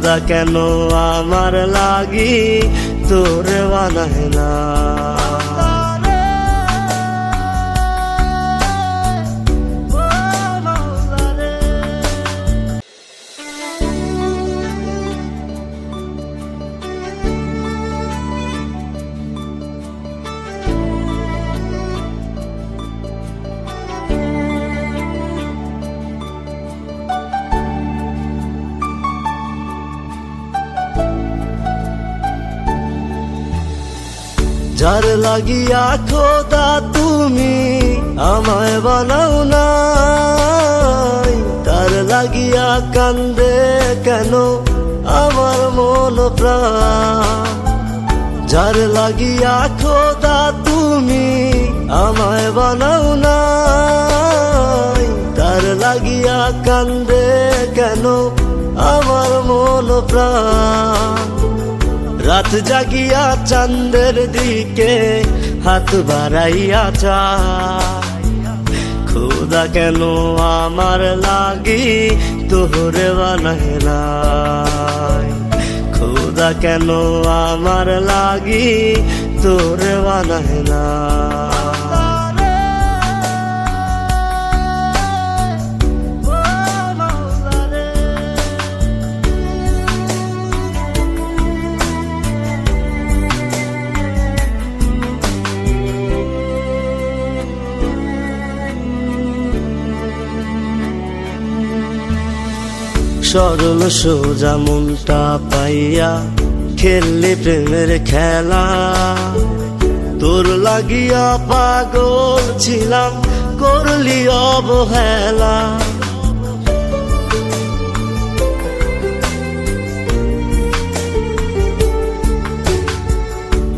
খোদা কেন আমার লাগি তোরে বানায় না। যার লাগিয়া খোদা তুমি আমায় বানাও নাই, তার লাগিয়া কান্দে কেন আমার মন প্রাণ। যার লাগিয়া খোদা তুমি আমায় বানাও নাই, তার লাগিয়া কান্দে কেন আমার মন প্রাণ। রাত জাগিয়া চাঁদের দিকে হাত বাড়াইয়া চায়, খোদা কেন আমার লাগি তোরে বানায় নাই। খোদা কেন আমার লাগি তোরে বানায় না। সরল সোজা মনটা পাইয়া খেললি প্রেমের খেলা, তোর লাগিয়া পাগল ছিলাম করলি অবহেলা।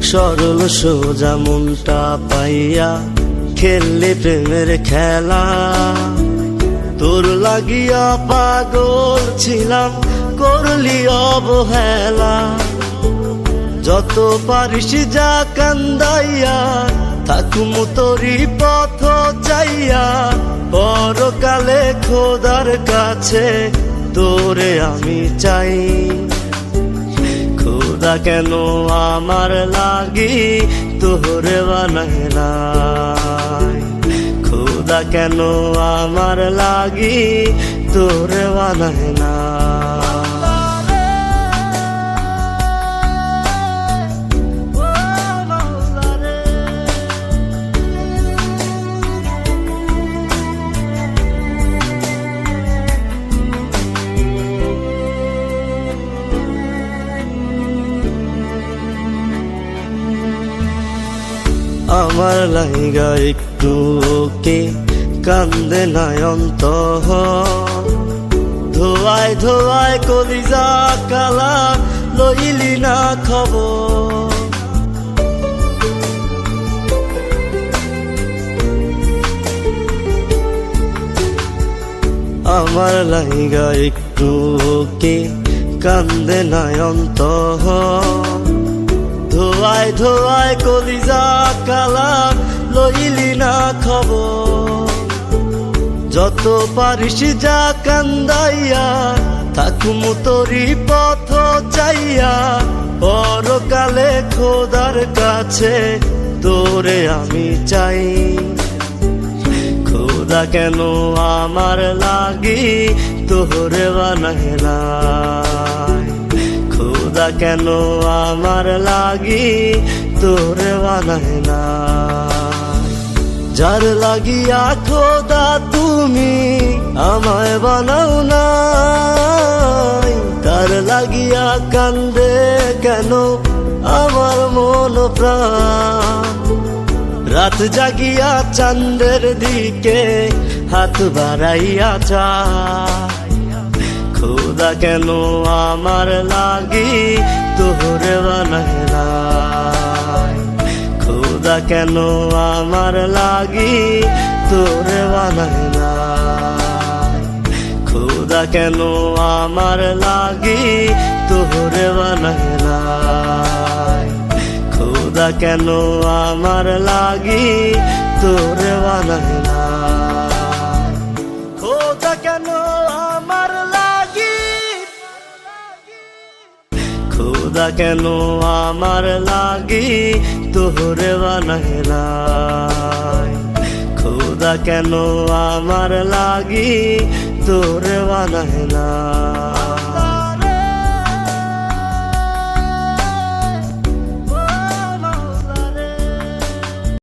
সরল সোজা মনটা পাইয়া খেললি প্রেমের খেলা, তোর লাগিয়া পাগল ছিলাম করলি অবহেলা। যত পারিস যা কান্দাইয়া থাকুম তোরি পথ চাইয়া, পরকালে খোদার কাছে তোরে আমি চাই। খোদা কেন আমার লাগি তোরে বানায় নাই। খোদা কেন আমার লাগি তোরে বানায় না। আমার লাইগা একটু কে কান্দে নয়ন্ত, ধোয়ায় ধোয়ায় কলিজা কালা লইলি না খবর। আমার লাইগা একটু কে কান্দে নয়ন্ত, ধোয়ায় ধোয়ায় কলিজা কালা লইলি না খবর। যত পারিস যা কান্দাইয়া থাকুম তোরি পথ চাইয়া, পরকালে খোদার কাছে তোরে আমি চাই। খোদা কেন আমার লাগি তোরে বানায় নাই। খোদা কেন আমার লাগি তোরে বানায় না। যার লাগিয়া খোদা তুমি আমায় বানাও নাই, তার লাগিয়া কান্দে কেন আমার মন প্রাণ। রাত জাগিয়া চাঁদের দিকে হাত বাড়াইয়া চায়, খোদা কেন আমার লাগি তোরে বানায় নাই। খোদা কেন আমার লাগি তোরে বানায় নাই। খোদা কেন আমার লাগি তোরে বানায় নাই। খোদা কেন আমার লাগি তোরে বানায় নাই। খোদা কেন আমার লাগি খোদা কেন আমার লাগি তোরে বানাইলাই, খোদা কেন আমার লাগি তোরে বানাইলাই।